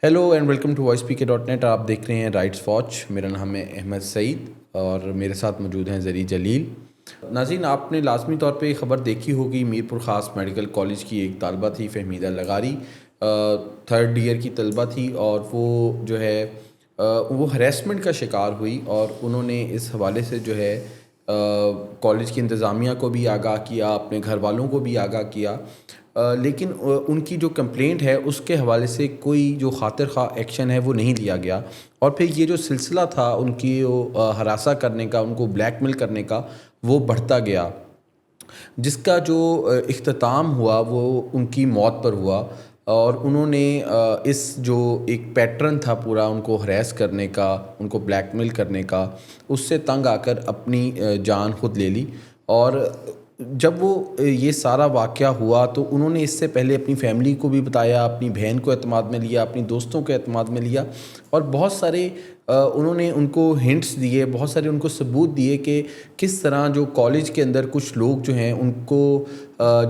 Hello and welcome to Voice P K dot net. آپ دیکھ رہے ہیں رائٹس واچ. میرا نام ہے احمد سعید اور میرے ساتھ موجود ہیں زری جلیل. ناظرین، آپ نے لازمی طور پہ خبر دیکھی ہوگی. میر پور خاص میڈیکل کالج کی ایک طالبہ تھی فہمیدہ لغاری، تھرڈ ایئر کی طلبہ تھی، اور وہ جو ہے وہ ہریسمنٹ کا شکار ہوئی. اور انہوں نے اس حوالے سے جو ہے کالج کی انتظامیہ کو بھی آگاہ کیا، اپنے گھر والوں کو بھی آگاہ کیا، لیکن ان کی جو کمپلینٹ ہے اس کے حوالے سے کوئی جو خاطر خواہ ایکشن ہے وہ نہیں لیا گیا. اور پھر یہ جو سلسلہ تھا ان کی ہراساں کرنے کا، ان کو بلیک میل کرنے کا، وہ بڑھتا گیا، جس کا جو اختتام ہوا وہ ان کی موت پر ہوا. اور انہوں نے اس جو ایک پیٹرن تھا پورا ان کو ہریس کرنے کا، ان کو بلیک میل کرنے کا، اس سے تنگ آ کر اپنی جان خود لے لی. اور جب وہ یہ سارا واقعہ ہوا تو انہوں نے اس سے پہلے اپنی فیملی کو بھی بتایا، اپنی بہن کو اعتماد میں لیا، اپنی دوستوں کو اعتماد میں لیا، اور بہت سارے انہوں نے ان کو ہنٹس دیے، بہت سارے ان کو ثبوت دیے کہ کس طرح جو کالج کے اندر کچھ لوگ جو ہیں ان کو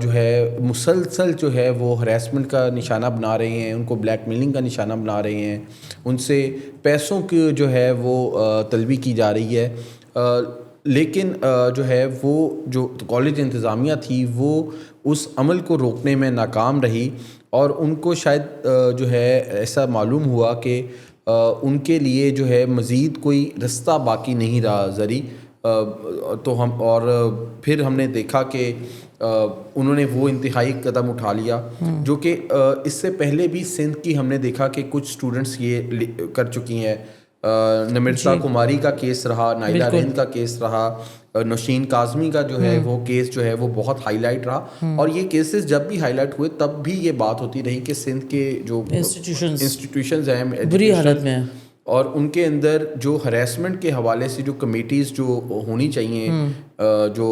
جو ہے مسلسل جو ہے وہ ہریسمنٹ کا نشانہ بنا رہے ہیں، ان کو بلیک میلنگ کا نشانہ بنا رہے ہیں، ان سے پیسوں کی جو ہے وہ طلبی کی جا رہی ہے. لیکن جو ہے وہ جو کالج انتظامیہ تھی وہ اس عمل کو روکنے میں ناکام رہی. اور ان کو شاید جو ہے ایسا معلوم ہوا کہ ان کے لیے جو ہے مزید کوئی رستہ باقی نہیں رہا زری. تو پھر ہم نے دیکھا کہ انہوں نے وہ انتہائی قدم اٹھا لیا جو کہ اس سے پہلے بھی سندھ کی ہم نے دیکھا کہ کچھ اسٹوڈنٹس یہ کر چکی ہیں. نمرتا کماری کا کیس رہا، نائلہ رین کا کیس رہا، نوشین کاظمی کا جو ہے وہ کیس جو ہے وہ بہت ہائی لائٹ رہا. اور یہ کیسز جب بھی ہائی لائٹ ہوئے تب بھی یہ بات ہوتی رہی کہ سندھ کے جو انسٹیٹیوشنز ہیں بری حالت میں ہیں، اور ان کے اندر جو ہریسمنٹ کے حوالے سے جو کمیٹیز جو ہونی چاہیے، جو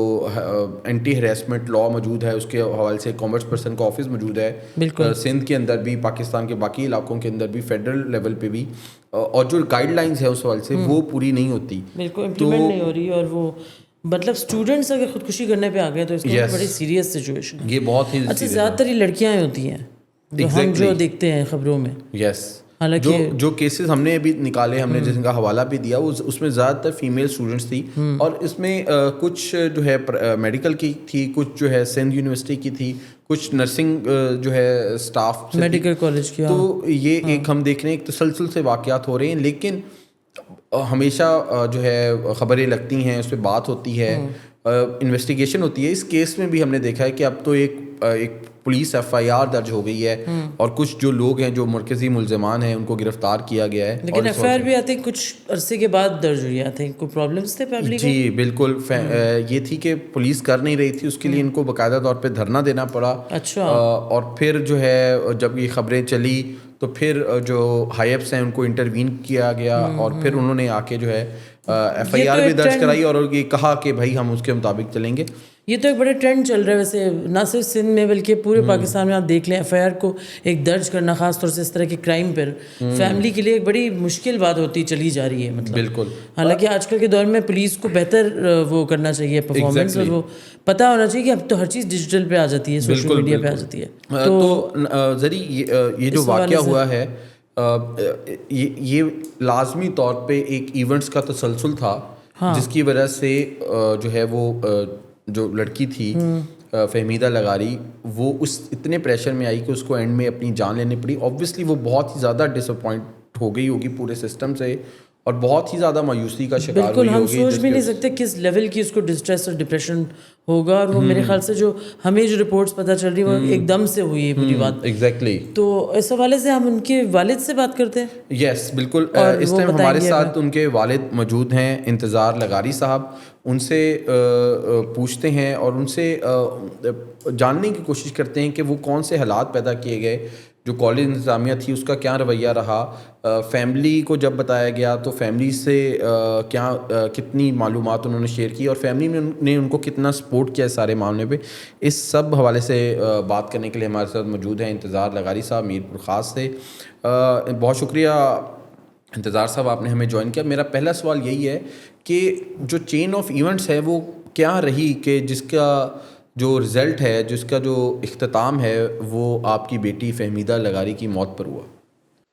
اینٹی ہریسمنٹ لاء موجود ہے اس کے حوالے سے کامرس پرسن کا آفس موجود ہے سندھ کے اندر بھی، پاکستان کے باقی علاقوں کے اندر بھی، فیڈرل لیول پہ بھی، اور جو گائیڈ لائنز ہیں اس حوالے سے وہ پوری نہیں ہوتی، بالکل امپلیمنٹ نہیں ہو رہی. اور وہ مطلب اسٹوڈنٹس اگر خودکشی کرنے پہ آ گئے تو اس کا بڑی سیریس سچویشن ہے. یہ بہت ہی اچھا، زیادہ تر یہ لڑکیاں ہی ہوتی ہیں جو ہم جو دیکھتے ہیں خبروں میں. یس، حالانکہ جو کیسز ہم نے ابھی نکالے، ہم نے جن کا حوالہ بھی دیا، اس میں زیادہ تر فیمیل اسٹوڈنٹس تھی. اور اس میں کچھ جو ہے میڈیکل کی تھی، کچھ جو ہے سندھ یونیورسٹی کی تھی، کچھ نرسنگ جو ہے اسٹاف میڈیکل کالج کی. تو یہ ایک ہم دیکھ رہے ہیں ایک تسلسل سے واقعات ہو رہے ہیں. لیکن ہمیشہ جو ہے خبریں لگتی ہیں، اس پہ بات ہوتی ہے، انویسٹیگیشن ہوتی ہے. اس کیس میں بھی ہم نے دیکھا ہے کہ اب تو ایک پولیس ایف آئی آر درج ہو گئی ہے، اور کچھ جو لوگ ہیں جو مرکزی ملزمان ہیں ان کو گرفتار کیا گیا ہے. لیکن ایف آئی آر بھی آئی تھنک کچھ عرصے کے بعد درج ہوئی. آئی تھنک کوئی پرابلمس تھے فیملی کو. جی بالکل، یہ تھی کہ پولیس کر نہیں رہی تھی، اس کے لیے ان کو باقاعدہ طور پہ دھرنا دینا پڑا. اچھا. اور پھر جو ہے جب یہ خبریں چلی تو پھر جو ہائی ایپس ہیں ان کو انٹروین کیا گیا، اور پھر انہوں نے آ کے جو ہے ایف آئی آر بھی درج کرائی اور یہ کہا کہ بھائی ہم اس کے مطابق چلیں گے. یہ تو ایک بڑا ٹرینڈ چل رہا ہے ویسے، نہ صرف سندھ میں بلکہ پورے پاکستان میں. آپ دیکھ لیں ایف آئی آر کو ایک درج کرنا خاص طور سے اس طرح کے کرائم پر فیملی کے لیے ایک بڑی مشکل بات ہوتی چلی جا رہی ہے. مطلب بالکل، حالانکہ آج کل کے دور میں پولیس کو بہتر وہ کرنا چاہیے پرفارمنس، اور وہ پتہ ہونا چاہیے کہ اب تو ہر چیز ڈیجیٹل پہ آ جاتی ہے، سوشل میڈیا پہ آ جاتی ہے. تو ذری یہ جو واقعہ ہوا ہے یہ لازمی طور پہ ایک ایونٹس کا تسلسل تھا، جس کی وجہ سے جو ہے وہ جو لڑکی تھی فہمیدہ لغاری، وہ اس اتنے پریشر میں آئی کہ اس کو اینڈ میں اپنی جان لینی پڑی. اوبویسلی وہ بہت ہی زیادہ ڈس اپوائنٹ ہو گئی ہوگی پورے سسٹم سے، اور بہت ہی زیادہ مایوسی کا شکار ہوئی ہوگی. ہم سوچ بھی نہیں سکتے کس لیول کی اس کو ڈسٹریس اور ڈپریشن ہوگا. اور وہ میرے خیال سے جو ہمیں جو رپورٹس پتہ چل رہی وہ ایک دم سے ہوئی ہے پوری بات. ایگزیکٹلی. تو اس حوالے سے ہم ان کے والد سے بات کرتے ہیں. یس بالکل، اس ٹائم ہمارے ساتھ ان کے والد موجود ہیں، انتظار لغاری صاحب. ان سے پوچھتے ہیں اور ان سے جاننے کی کوشش کرتے ہیں کہ وہ کون سے حالات پیدا کیے گئے، جو کالج انتظامیہ تھی اس کا کیا رویہ رہا، فیملی کو جب بتایا گیا تو فیملی سے کتنی معلومات انہوں نے شیئر کی، اور فیملی نے ان کو کتنا سپورٹ کیا اس سارے معاملے پہ. اس سب حوالے سے بات کرنے کے لیے ہمارے ساتھ موجود ہیں انتظار لغاری صاحب میر پور خاص سے. بہت شکریہ انتظار صاحب، آپ نے ہمیں جوائن کیا. میرا پہلا سوال یہی ہے کہ جو چین آف ایونٹس ہے وہ کیا رہی کہ جس کا جو رزلٹ ہے، جس کا جو اختتام ہے وہ آپ کی بیٹی فہمیدہ لغاری کی موت پر ہوا؟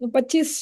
25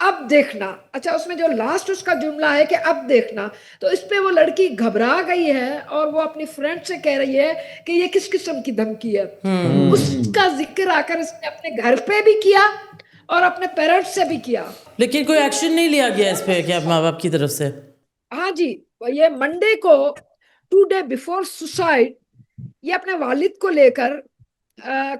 اب دیکھنا. اچھا اس میں جو لاسٹ اس کا جملہ ہے کہ اب دیکھنا, تو اس پہ وہ لڑکی گھبرا گئی ہے اور وہ اپنی فرینڈ سے کہہ رہی ہے کہ یہ کس قسم کی دھمکی ہے. اس کا ذکر آ کر اس نے اپنے گھر پہ بھی کیا اور اپنے پیرنٹس سے بھی کیا. لیکن کوئی ایکشن نہیں لیا گیا اس پہ کیا ماں باپ کی طرف سے؟ ہاں جی, یہ منڈے کو 2 days before suicide یہ اپنے والد کو لے کر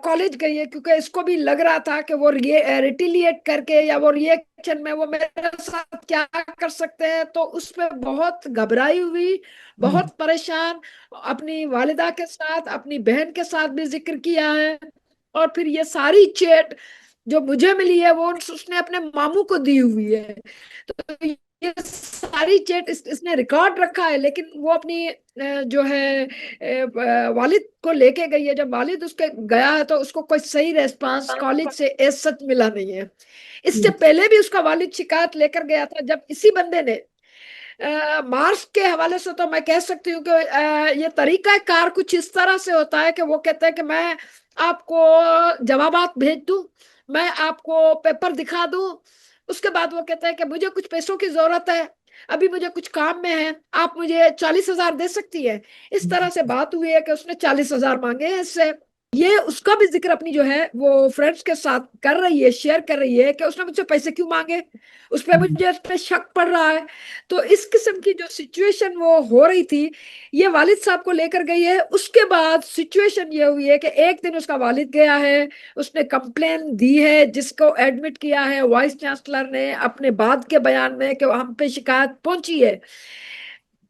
کالج گئی ہے, کیونکہ اس کو بھی لگ رہا تھا کہ وہ ریٹیلیٹ کر کے یا وہ ری ایکشن میں وہ میرے ساتھ کیا کر سکتے ہیں. تو اس پہ بہت گھبرائی ہوئی, بہت پریشان, اپنی والدہ کے ساتھ اپنی بہن کے ساتھ بھی ذکر کیا ہے. اور پھر یہ ساری چیٹ جو مجھے ملی ہے وہ اس نے اپنے ماموں کو دی ہوئی ہے. تو یہ ساری چیٹ اس نے ریکارڈ رکھا ہے, لیکن وہ اپنی جو ہے والد کو لے کے گئی ہے. جب والد اس کے گیا ہے تو اس کو کوئی صحیح ریسپانس کالج سے ایز سچ ملا نہیں ہے. اس سے پہلے بھی اس کا والد شکایت لے کر گیا تھا, جب اسی بندے نے مارکس کے حوالے سے تو میں کہہ سکتی ہوں کہ یہ طریقہ کار کچھ اس طرح سے ہوتا ہے کہ وہ کہتے ہیں کہ میں آپ کو جوابات بھیج دوں, میں آپ کو پیپر دکھا دوں, اس کے بعد وہ کہتا ہے کہ مجھے کچھ پیسوں کی ضرورت ہے, ابھی مجھے کچھ کام میں ہے, آپ مجھے 40,000 دے سکتی ہے. اس طرح سے بات ہوئی ہے کہ اس نے 40,000 مانگے ہیں اس سے. یہ اس کا بھی ذکر اپنی جو ہے وہ فرینڈس کے ساتھ کر رہی ہے, شیئر کر رہی ہے کہ اس نے مجھ سے پیسے کیوں مانگے, اس پہ مجھے اس پہ شک پڑ رہا ہے. تو اس قسم کی جو سچویشن وہ ہو رہی تھی یہ والد صاحب کو لے کر گئی ہے. اس کے بعد سچویشن یہ ہوئی ہے کہ ایک دن اس کا والد گیا ہے, اس نے کمپلین دی ہے جس کو ایڈمٹ کیا ہے وائس چانسلر نے اپنے بعد کے بیان میں کہ ہم پہ شکایت پہنچی ہے.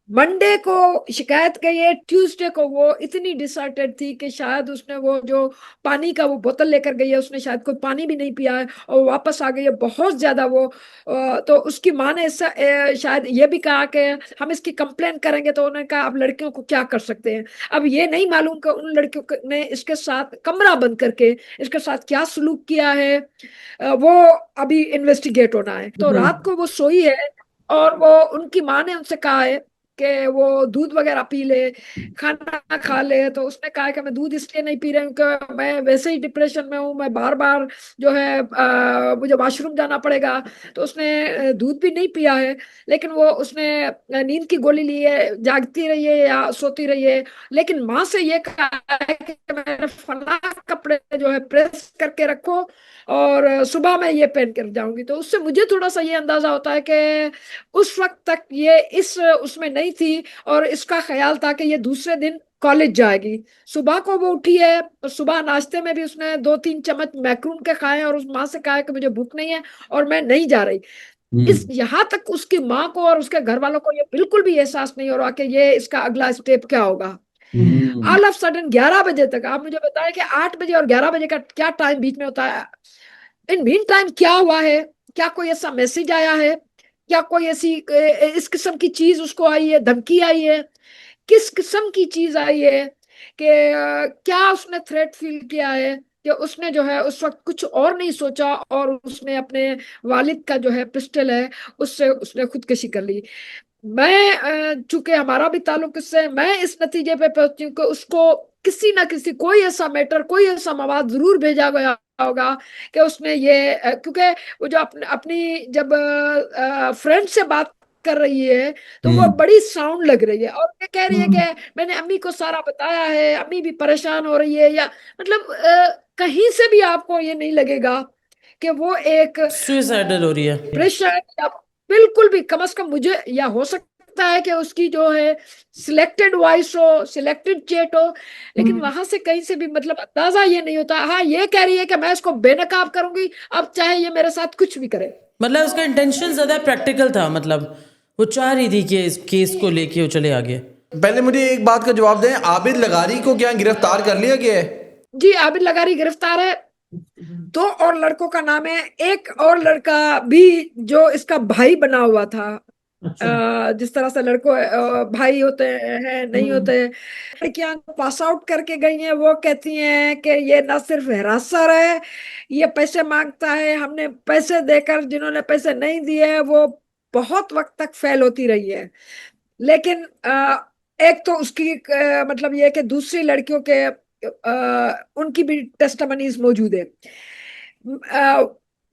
منڈے کو شکایت گئی ہے, ٹیوزڈے کو وہ اتنی ڈسارٹیڈ تھی کہ شاید اس نے وہ جو پانی کا وہ بوتل لے کر گئی ہے اس نے شاید کوئی پانی بھی نہیں پیا ہے اور واپس آ گئی ہے بہت زیادہ وہ. تو اس کی ماں نے شاید یہ بھی کہا کہ ہم اس کی کمپلین کریں گے, تو انہوں نے کہا اب لڑکیوں کو کیا کر سکتے ہیں. اب یہ نہیں معلوم کہ ان لڑکیوں نے اس کے ساتھ کمرہ بند کر کے اس کے ساتھ کیا سلوک کیا ہے, وہ ابھی انویسٹیگیٹ ہونا ہے. تو رات کو وہ سوئی ہے اور وہ ان کی ماں نے ان سے کہا ہے کہ وہ دودھ وغیرہ پی لے, کھانا کھا لے. تو اس نے کہا کہ میں دودھ اس لیے نہیں پی رہی ہوں کہ میں ویسے ہی ڈپریشن میں ہوں, میں بار بار جو ہے مجھے واش روم جانا پڑے گا. تو اس نے دودھ بھی نہیں پیا ہے, لیکن وہ اس نے نیند کی گولی لی ہے, جاگتی رہی ہے یا سوتی رہی ہے. لیکن ماں سے یہ کہا ہے کہ میرے فلاں کپڑے جو ہے پریس کر کے رکھو اور صبح میں یہ پہن کر جاؤں گی. تو اس سے مجھے تھوڑا سا یہ اندازہ ہوتا ہے کہ اس وقت تک یہ اس میں نہیں تھی اور اس کا خیال تھا کہ یہ دوسرے دن کالج جائے گی. صبح کو وہ اٹھی ہے اور صبح ناشتے میں بھی اس نے 2-3 چمچ میکرون کے کھائے اور اس ماں سے کہا کہ مجھے بھوک نہیں ہے اور میں نہیں جا رہی. یہاں تک اس کی ماں کو اور اس کے گھر والوں کو یہ بالکل بھی احساس نہیں ہو رہا کہ یہ اس کا اگلا اسٹیپ کیا ہوگا. آل آف سڈن 11 بجے تک, آپ مجھے بتائیں کہ 8 بجے اور 11 بجے کا کیا ٹائم بیچ میں ہوتا ہے. ان مین ٹائم کیا ہوا ہے, کیا کوئی ایسا میسج آیا ہے, کیا کوئی ایسی اس قسم کی چیز اس کو آئی ہے, دھمکی آئی ہے, کس قسم کی چیز آئی ہے, کہ کیا اس نے تھریٹ فیل کیا ہے کہ اس نے جو ہے اس وقت کچھ اور نہیں سوچا اور اس نے اپنے والد کا جو ہے پسٹل ہے اس سے اس نے خودکشی کر لی. میں چونکہ ہمارا بھی تعلق اس سے, میں اس نتیجے پہ پہنچتی ہوں کہ اس کو کسی نہ کسی کوئی ایسا میٹر, کوئی ایسا مواد ضرور بھیجا گیا ہوگا کہ اس نے یہ, کیونکہ وہ جو اپنی جب فرینڈ سے بات کر رہی ہے تو وہ بڑی ساؤنڈ لگ رہی ہے اور یہ کہہ رہی ہے کہ میں نے امی کو سارا بتایا ہے, امی بھی پریشان ہو رہی ہے. یا مطلب کہیں سے بھی آپ کو یہ نہیں لگے گا کہ وہ ایک سوئسائڈل ہو رہی ہے. پریشر, بالکل بھی, کم از کم مجھے یا ہو سکتا ہے کہ اس کی جو ہے سلیکٹڈ وائس ہو, سلیکٹڈ چیٹ ہو, لیکن وہاں سے کہیں سے بھی مطلب اندازہ یہ نہیں ہوتا. ہاں یہ کہہ رہی ہے کہ میں اس کو بے نقاب کروں گی, اب چاہے یہ میرے ساتھ کچھ بھی کرے. مطلب اس کا انٹینشن زیادہ پریکٹیکل تھا, مطلب وہ چاہ رہی تھی کہ اس کیس کو لے کے وہ چلے آگے. پہلے مجھے ایک بات کا جواب دیں, عابد لغاری کو کیا گرفتار کر لیا گیا ہے؟ جی عابد لغاری گرفتار ہے. 2 اور لڑکوں کا نام ہے, ایک اور لڑکا بھی جو اس کا بھائی بنا ہوا تھا, جس طرح سے لڑکوں بھائی ہوتے ہیں نہیں ہوتے. لڑکیاں پاس آؤٹ کر کے گئی ہیں, وہ کہتی ہیں کہ یہ نہ صرف ہراسر ہے, یہ پیسے مانگتا ہے, ہم نے پیسے دے کر, جنہوں نے پیسے نہیں دیے وہ بہت وقت تک فیل ہوتی رہی ہے. لیکن ایک تو اس کی مطلب یہ کہ دوسری لڑکیوں کے ان کی بھی ٹیسٹمنیز موجود ہے.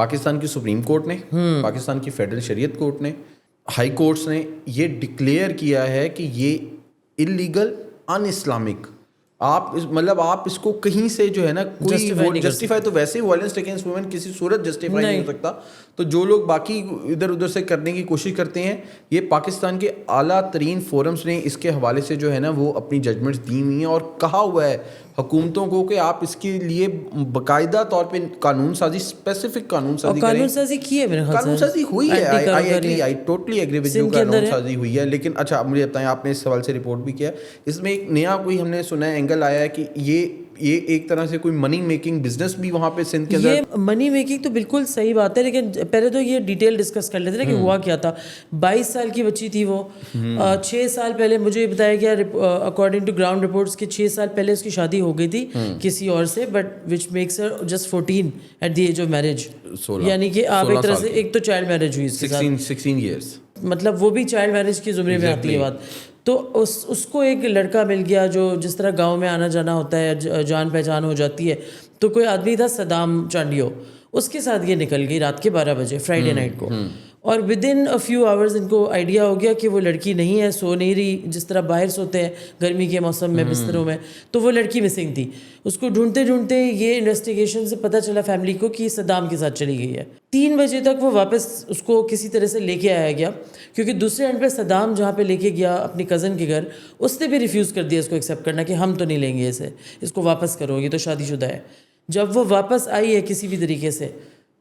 پاکستان کی سپریم کورٹ نے، پاکستان کی فیڈرل شریعت کورٹ نے، ہائی کورٹس نے یہ ڈکلیئر کیا ہے کہ یہ اللیگل ان اسلامک. آپ مطلب آپ اس کو کہیں سے جو ہے نا کوئی جسٹیفائی، تو ویسے ہی وائلنس اگینسٹ وومن کسی صورت جسٹیفائی نہیں ہو سکتا. تو جو لوگ باقی ادھر ادھر سے کرنے کی کوشش کرتے ہیں، یہ پاکستان کے اعلیٰ ترین فورمز نے اس کے حوالے سے جو ہے نا وہ اپنی ججمنٹس دی ہوئی ہیں اور کہا ہوا ہے حکومتوں کو کہ آپ اس کے لیے باقاعدہ طور پہ قانون سازی، اسپیسیفک قانون سازی کریں. قانون سازی کی ہے میرے خیال سے، قانون سازی ہوئی ہے، I totally agree with you, قانون سازی ہوئی ہے. لیکن اچھا مجھے بتائیں، آپ نے اس سوال سے رپورٹ بھی کیا، اس میں ایک نیا کوئی ہم نے سنا ہے اینگل آیا ہے کہ یہ ایک طرح سے کوئی منی میکنگ بزنس بھی وہاں پہ سندھ کے اندر. یہ منی میکنگ تو بالکل صحیح بات ہے، لیکن پہلے تو یہ ڈیٹیل ڈسکس کر لیتے نا کہ ہوا کیا تھا. 22 سال کی بچی تھی وہ، 6 سال پہلے مجھے بتایا گیا اکارڈنگ ٹو گراؤنڈ رپورٹس کہ 6 سال پہلے اس کی شادی ہو گئی تھی کسی اور سے، but which makes her just 14 at the age of marriage. یعنی کہ آپ ایک طرح سے ایک تو چائلڈ میرج ہوئی اس کے ساتھ، 16 ایئرس، مطلب وہ بھی چائلڈ میرج کے زمرے میں آتی ہے بات. تو اس کو ایک لڑکا مل گیا جو جس طرح گاؤں میں آنا جانا ہوتا ہے، جان پہچان ہو جاتی ہے. تو کوئی آدمی تھا صدام چانڈیو، اس کے ساتھ یہ نکل گئی رات کے 12 بجے فرائیڈے نائٹ کو، اور with in a few hours ان کو آئیڈیا ہو گیا کہ وہ لڑکی نہیں ہے، سو نہیں رہی جس طرح باہر سوتے ہیں گرمی کے موسم میں بستروں میں. تو وہ لڑکی مسنگ تھی. اس کو ڈھونڈتے ڈھونڈتے یہ انویسٹیگیشن سے پتہ چلا فیملی کو کہ صدام کے ساتھ چلی گئی ہے. 3 بجے تک وہ واپس اس کو کسی طرح سے لے کے آیا گیا، کیونکہ دوسرے اینڈ پہ صدام جہاں پہ لے کے گیا اپنی کزن کے گھر، اس نے بھی ریفیوز کر دیا اس کو ایکسیپٹ کرنا کہ ہم تو نہیں لیں گے اسے، اس کو واپس کرو، یہ تو شادی شدہ ہے. جب وہ واپس آئی ہے کسی بھی طریقے سے،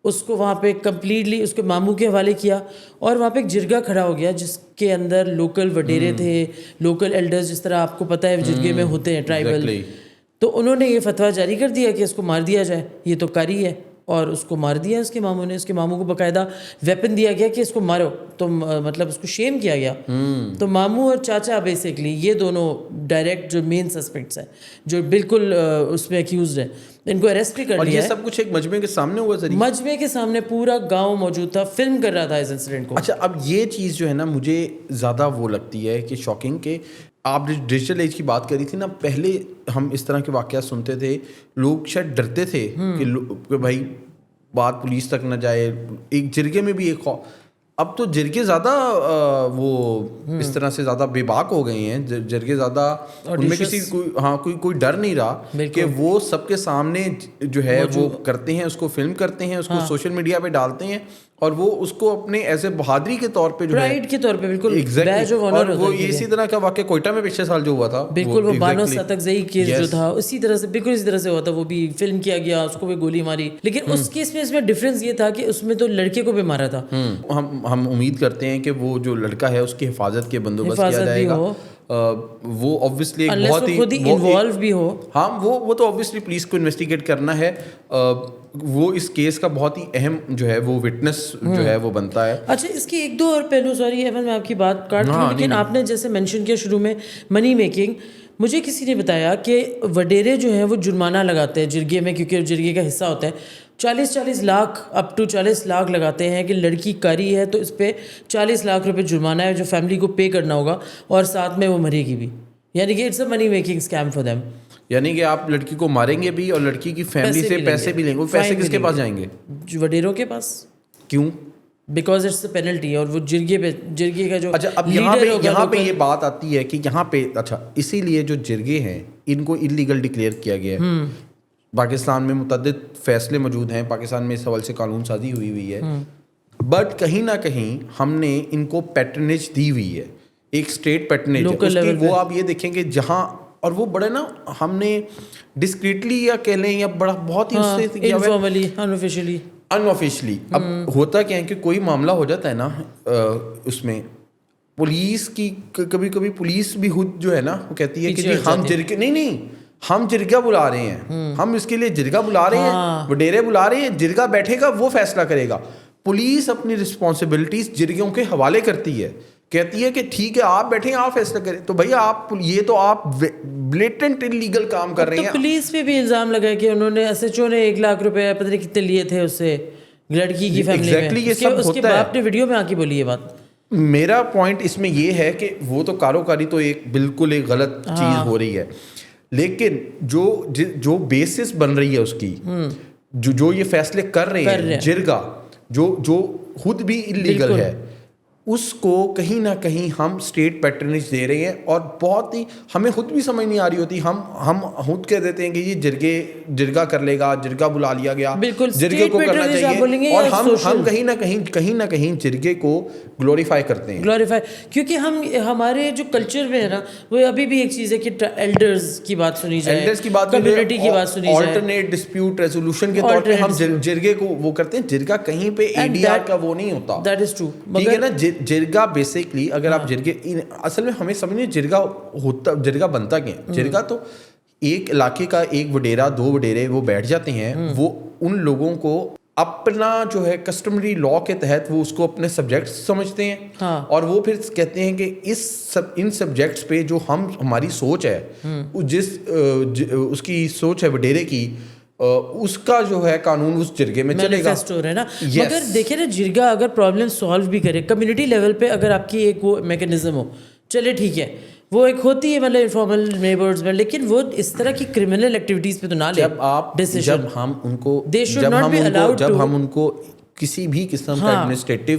اس کو وہاں پہ کمپلیٹلی اس کے ماموں کے حوالے کیا، اور وہاں پہ ایک جرگہ کھڑا ہو گیا جس کے اندر لوکل وڈیرے تھے، لوکل ایلڈرز، جس طرح آپ کو پتہ ہے جرگے میں ہوتے ہیں ٹرائبل. تو انہوں نے یہ فتویٰ جاری کر دیا کہ اس کو مار دیا جائے، یہ تو کاری ہے، اور اس کو مار دیا اس کے ماموں نے. اس کے ماموں کو باقاعدہ ویپن دیا گیا کہ اس کو مارو، تو مطلب اس کو شیم کیا گیا. تو ماموں اور چاچا بیسکلی یہ دونوں ڈائریکٹ جو مین سسپیکٹس ہیں، جو بالکل اس میں اکیوزڈ ہیں، ان کو اریسٹ بھی کر لیا. اور یہ سب کچھ ایک مجمع کے سامنے ہوا، مجمع کے سامنے پورا گاؤں موجود تھا، فلم کر رہا تھا اس انسیڈنٹ کو. اچھا اب یہ چیز جو ہے نا مجھے زیادہ وہ لگتی ہے کہ شاکنگ، کہ آپ ڈیجیٹل ایج کی بات کری تھی نا، پہلے ہم اس طرح کے واقعات سنتے تھے، لوگ شاید ڈرتے تھے کہ بھائی بات پولیس تک نہ جائے. ایک جرگے میں بھی ایک اب تو جرگے زیادہ وہ اس طرح سے زیادہ بے باک ہو گئے ہیں، جرگے زیادہ ان میں کسی کوئی ڈر نہیں رہا کہ وہ سب کے سامنے جو ہے وہ کرتے ہیں، اس کو فلم کرتے ہیں، اس کو سوشل میڈیا پہ ڈالتے ہیں، اور وہ اس کو اپنے ایز اے بہادری کے طور پہ جو ہے، پرائیڈ کے طور پہ بالکل ایگزیکٹلی. اور وہ اسی طرح کا واقعہ کوئٹہ میں پچھلے سال جو ہوا تھا، بالکل وہ بانو ساتکزئی کیس جو تھا اسی طرح سے بالکل اسی طرح سے ہوا تھا. وہ بھی فلم کیا گیا، اس کو بھی گولی ماری. لیکن اس کیس میں اس میں ڈفرینس یہ تھا کہ اس میں تو لڑکے کو بھی مارا تھا. ہم امید کرتے ہیں کہ وہ جو لڑکا ہے اس کی حفاظت کے بندوبست کیا جائے گا. وہ obviously ایک بہت ہی خود ہی انوالو بھی ہو. ہاں وہ تو obviously پولیس کو انویسٹیگیٹ کرنا ہے. وہ اس کیس کا بہت ہی اہم جو ہے وہ وٹنس جو ہے وہ بنتا ہے. اچھا اس کے 1-2 اور پہلو، سوری ایون میں آپ کی بات کاٹ دوں، لیکن آپ نے جیسے مینشن کیا شروع میں منی میکنگ، مجھے کسی نے بتایا کہ وڈیرے جو ہیں وہ جرمانہ لگاتے ہیں جرگے میں، کیونکہ جرگے کا حصہ ہوتا ہے. 40 لاکھ اپ ٹو 40 لاکھ لگاتے ہیں کہ لڑکی کاری ہے تو اس پہ 40 لاکھ روپے جرمانہ ہے جو فیملی کو پے کرنا ہوگا، اور ساتھ میں وہ مرے گی بھی. یعنی کہ it's a money making scheme for them. یعنی کہ آپ لڑکی کو ماریں گے بھی اور لڑکی کی فیملی سے پیسے بھی لیں گے. وہ پیسے کس کے پاس جائیں گے؟ وڈیروں کے پاس. کیوں؟ بیکاز اٹس اے پینلٹی، اور وہ جرگے کا جو. اچھا اب یہاں پہ یہ بات آتی ہے کہ یہاں پہ اچھا اسی لیے جو جرگے ہیں ان کو انلیگل ڈکلیئر کیا گیا ہے. پاکستان میں متعدد فیصلے موجود ہیں، پاکستان میں اس حوالے سے قانون سازی ہوئی ہے، بٹ کہیں نہ کہیں ہم نے ان کو پیٹرنیج دی ہوئی ہے، ایک اسٹیٹ پیٹرنیج. وہ آپ یہ دیکھیں کہ جہاں، اور وہ بڑے نا ہم نے ڈسکریٹلی یا کہہ لیں یا بڑا بہت ہی انآفیشلی. اب ہوتا کیا ہے کہ کوئی معاملہ ہو جاتا ہے نا اس میں پولیس کی کبھی کبھی پولیس بھی خود جو ہے نا وہ کہتی ہے کہ جی ہم جرگے نہیں ہم جرگہ بلا رہے ہیں، ہم اس کے لیے جرگہ بلا رہے ہیں، وڈیرے بلا رہے ہیں، جرگہ بیٹھے گا وہ فیصلہ کرے گا. پولیس اپنی رسپانسبلٹیز جرگیوں کے حوالے کرتی ہے، کہتی ہے کہ ٹھیک ہے آپ بیٹھیں آپ فیصلہ کریں. تو بھیا آپ یہ تو آپ بلیٹنٹ انلیگل کام کر رہے ہیں. پولیس پہ بھی الزام لگا کہ انہوں نے SHO نے 1 لاکھ روپے پتہ نہیں کتنے لیے تھے اس سے لڑکی کی فیملی میں. اس کے باپ نے ویڈیو میں آ کے بولی یہ بات. میرا پوائنٹ اس میں یہ ہے کہ وہ تو کاروکاری تو ایک بالکل ایک غلط چیز ہو رہی ہے، لیکن جو بیسس بن رہی ہے اس کی جو یہ فیصلے کر رہے ہیں جرگا جو خود بھی اللیگل ہے, اس کو کہیں نہ کہیں ہم اسٹیٹ پیٹرنیج دے رہے ہیں, اور بہت ہی ہمیں خود بھی سمجھ نہیں آ رہی ہوتی. ہم خود کہہ دیتے ہیں کہ یہ جرگا کر لے گا, جرگا بلا لیا گیا, جرگے کو کرنا چاہیے, اور ہم کہیں نہ کہیں جرگے کو گلوریفائی کرتے ہیں. کیونکہ ہمارے جو کلچر میں ہے نا, وہ ابھی بھی ایک چیز ہے کہ ایلڈرز کی بات سنی جائے, ایلڈرز کی بات, کمیونٹی کی بات سنی جائے, آلٹرنیٹ ڈسپیوٹ ریزولوشن کے طور پہ ہم جرگے کو وہ کرتے ہیں. جرگا کہیں پہ ADR کا وہ نہیں ہوتا. That is true. ٹھیک ہے نا. جرگا بیسکلی اگر آپ جرگے, اصل میں ہمیں سمجھیں جرگا بنتا کیا ہے. جرگا تو ایک علاقے کا ایک وڈیرا, 2 وڈیرے وہ بیٹھ جاتے ہیں, وہ ان لوگوں کو اپنا جو ہے کسٹمری لا کے تحت وہ اس کو اپنے سبجیکٹس سمجھتے ہیں, اور وہ پھر کہتے ہیں کہ ان سبجیکٹس پہ جو ہماری سوچ ہے, اس کی سوچ ہے وڈیرے کی, اس کا جو ہے قانون اس جرگے میں چلے گا. مگر دیکھیں نا, جرگا اگر پرابلم سالو بھی کرے کمیونٹی لیول پہ, اگر آپ کی ایک وہ میکینزم ہو, چلے ٹھیک ہے, وہ ایک ہوتی ہے مطلب انفارمل نیبرز میں, لیکن وہ اس طرح کی کرمنل ایکٹیویٹیز پہ تو نہ لے. جب ہم ان کو کسی بھی قسم کا ایڈمنسٹریٹو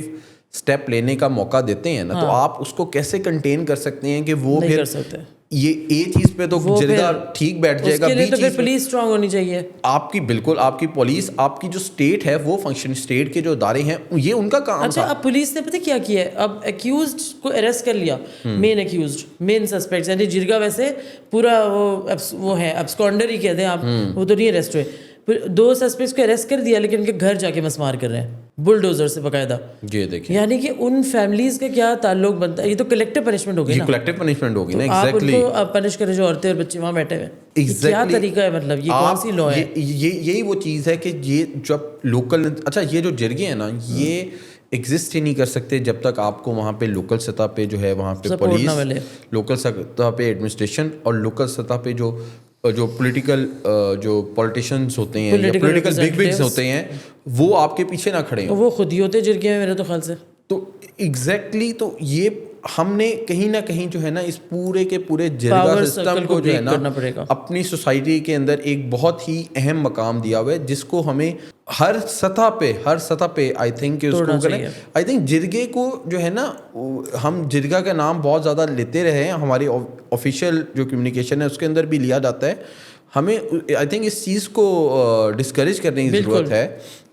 اسٹیپ لینے کا موقع دیتے ہیں نا, تو آپ اس کو کیسے کنٹین کر سکتے ہیں کہ وہ پھر یہ چیز پہ تو جرگا ٹھیک بیٹھ جائے گا. تو پھر پولیس اسٹرانگ ہونی چاہیے آپ کی, بالکل آپ کی پولیس, آپ کی جو اسٹیٹ ہے وہ فنکشن, اسٹیٹ کے جو ادارے ہیں یہ ان کا کام. اچھا, اب پولیس نے پتہ کیا کیا ہے, اب ایکیوزڈ کو اریسٹ کر لیا, مین ایکیوزڈ, مین سسپیکٹس, یعنی جرگا ویسے پورا وہ ہے ابسکانڈر ہی کہتے ہیں آپ, وہ تو نہیں اریسٹ ہوئے. 2 سسپیکٹس کو اریسٹ کر دیا, لیکن ان کے گھر جا کے مسمار کر رہے ہیں بلڈوزر سے باقاعدہ. یہ دیکھیں, یعنی کہ ان فیملیز کا کیا تعلق بنتا ہے. یہ تو کلیکٹیو پنشمنٹ ہوگی نا, کلیکٹیو پنشمنٹ ہوگی نا. ایگزیکٹلی, آپ ان کو پنش کریں جو عورتیں اور بچے وہاں بیٹھے ہوئے, کیا طریقہ ہے, مطلب یہ کون سی لا ہے. یہی وہ چیز ہے کہ یہ جب لوکل, اچھا یہ جو جرگے ہیں نا, یہ ایگزسٹ ہی نہیں کر سکتے جب تک آپ کو وہاں پہ لوکل سطح پہ جو ہے وہاں پہ پولیس, لوکل سطح پہ ایڈمنسٹریشن, اور لوکل سطح پہ جو پولیٹیکل جو پولیٹیشینز ہوتے ہیں یا پولیٹیکل بگ وگز ہوتے ہیں, وہ آپ کے پیچھے نہ کھڑے ہوں. وہ خود ہی ہوتے جرگے میں میرے تو خیال سے. تو ایگزیکٹلی, تو یہ ہم نے کہیں نہ کہیں جو ہے نا اس پورے کے پورے جرگا سسٹم کو جو ہے نا اپنی سوسائٹی کے اندر ایک بہت ہی اہم مقام دیا ہوا ہے, جس کو ہمیں ہر سطح پہ آئی تھنک اس کو کریں. آئی تھنک جرگے کو جو ہے نا, ہم جرگا کا نام بہت زیادہ لیتے رہے ہیں, ہماری آفیشیل جو کمیونیکیشن ہے اس کے اندر بھی لیا جاتا ہے. ہمیں آئی تھنک اس چیز کو ڈسکریج کرنے کی ضرورت ہے.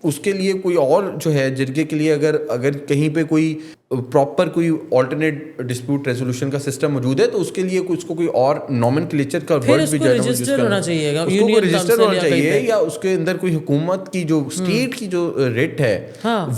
اس کے لیے کوئی اور جو ہے جرگے کے لیے اگر کہیں پہ کوئی پراپر کوئی آلٹرنیٹ ڈسپیوٹ ریزولوشن کا سسٹم موجود ہے, تو اس کے لیے اس کو کوئی اور نومنکلیچر کا ورڈ بھی رجسٹر ہونا چاہیے, اس کو رجسٹر ہونا چاہیے, یا اس کے اندر کوئی حکومت کی جو اسٹیٹ کی جو ریٹ ہے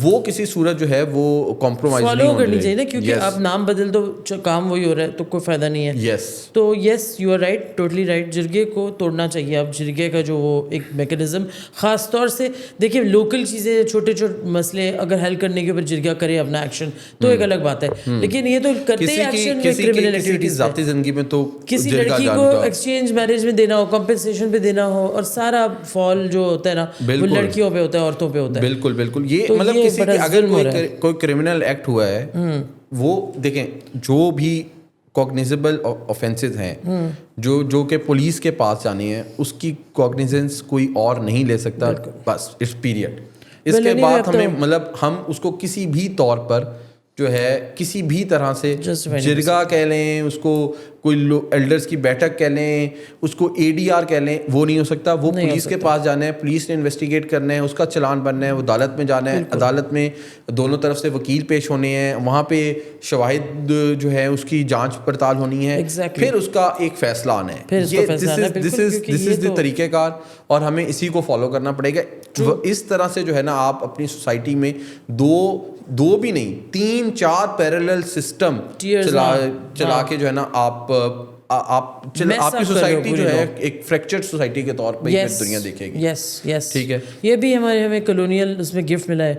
وہ کسی صورت جو ہے وہ کمپرومائز نہیں کرنی چاہیے نا, کیونکہ اب نام بدل دو کام وہی ہو رہا ہے, تو کوئی فائدہ نہیں ہے. یس, تو yes you are right, totally right. جرگے کو توڑنا چاہیے. اب جرگے کا جو وہ ایک میکینزم, خاص طور سے دیکھیں لوکل چیزیں, چھوٹے چھوٹے مسئلے اگر حل کرنے کے اوپر جرگا کرے اپنا ایکشن, تو ایک الگ بات ہے. لیکن یہ تو کرتے ہیں ایکشن کرمنل ایکٹیویٹیز, ذاتی زندگی میں تو کسی لڑکی کو ایکسچینج میرج میں دینا ہو, کمپنسیشن پہ دینا ہو, اور سارا فال جو ہوتا ہے نا وہ لڑکیوں پہ ہوتا ہے, عورتوں پہ ہوتا ہے. بالکل بالکل. یہ مطلب کسی کی اگر کوئی کرمنل ایکٹ ہوا ہے, وہ دیکھیں جو بھی کوگنیزیبل آفینسز ہیں جو کہ پولیس کے پاس جانے ہیں, اس کی کوگنیزنس کوئی اور نہیں لے سکتا, بس اٹس پیریڈ. اس کے بعد ہمیں مطلب ہم اس کو کسی بھی طور پر جو ہے کسی بھی طرح سے جرگا کہہ لیں, اس کو کوئی ایلڈرز کی بیٹھک کہہ لیں, اس کو ADR کہہ لیں, وہ نہیں ہو سکتا. وہ پولیس کے پاس جانا ہے, پولیس نے انویسٹیگیٹ کرنا ہے, اس کا چلان بننا ہے, وہ عدالت میں جانا ہے, عدالت میں دونوں طرف سے وکیل پیش ہونے ہیں, وہاں پہ شواہد جو ہے اس کی جانچ پڑتال ہونی ہے, پھر اس کا ایک فیصلہ آنا ہے. دس از دی طریقہ کار, اور ہمیں اسی کو فالو کرنا پڑے گا. اس طرح سے جو ہے نا آپ اپنی سوسائٹی میں دو بھی نہیں 3-4 پیرالل سسٹم چلا کے جو ہے نا آپ آپ کی سوسائٹی جو ہے ایک فریکچرڈ سوسائٹی کے طور پہ دنیا دیکھے گی. یس ٹھیک ہے, یہ بھی ہمیں کلونیل اس میں گفٹ ملا ہے.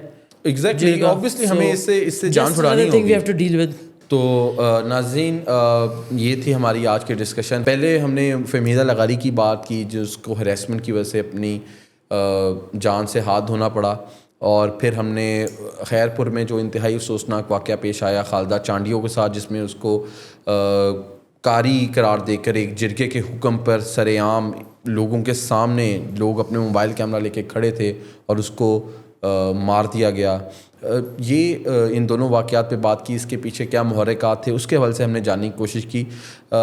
ایگزیکٹلی, آبویسلی ہمیں اس سے جان چھڑانی ہوگی. تو ناظرین, یہ تھی ہماری آج کی ڈسکشن. پہلے ہم نے فہمیدہ لغاری کی بات کی, جس کو ہریسمنٹ کی وجہ سے اپنی جان سے ہاتھ دھونا پڑا, اور پھر ہم نے خیر پور میں جو انتہائی افسوسناک واقعہ پیش آیا خالدہ چانڈیوں کے ساتھ, جس میں اس کو کاری قرار دے کر ایک جرگے کے حکم پر سر عام لوگوں کے سامنے لوگ اپنے موبائل کیمرہ لے کے کھڑے تھے اور اس کو مار دیا گیا. یہ ان دونوں واقعات پہ بات کی, اس کے پیچھے کیا محرکات تھے, اس کے حوالے سے ہم نے جاننے کی کوشش کی.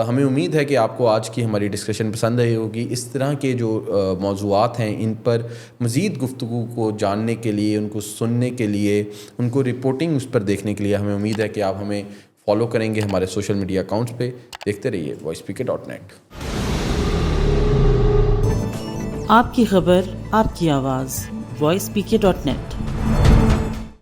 ہمیں امید ہے کہ آپ کو آج کی ہماری ڈسکشن پسند آئی ہوگی. اس طرح کے جو موضوعات ہیں ان پر مزید گفتگو کو جاننے کے لیے, ان کو سننے کے لیے, ان کو رپورٹنگ اس پر دیکھنے کے لیے ہمیں امید ہے کہ آپ ہمیں فالو کریں گے ہمارے سوشل میڈیا اکاؤنٹس پہ. دیکھتے رہیے voicepk.net. آپ کی خبر آپ کی آواز voicepk.net.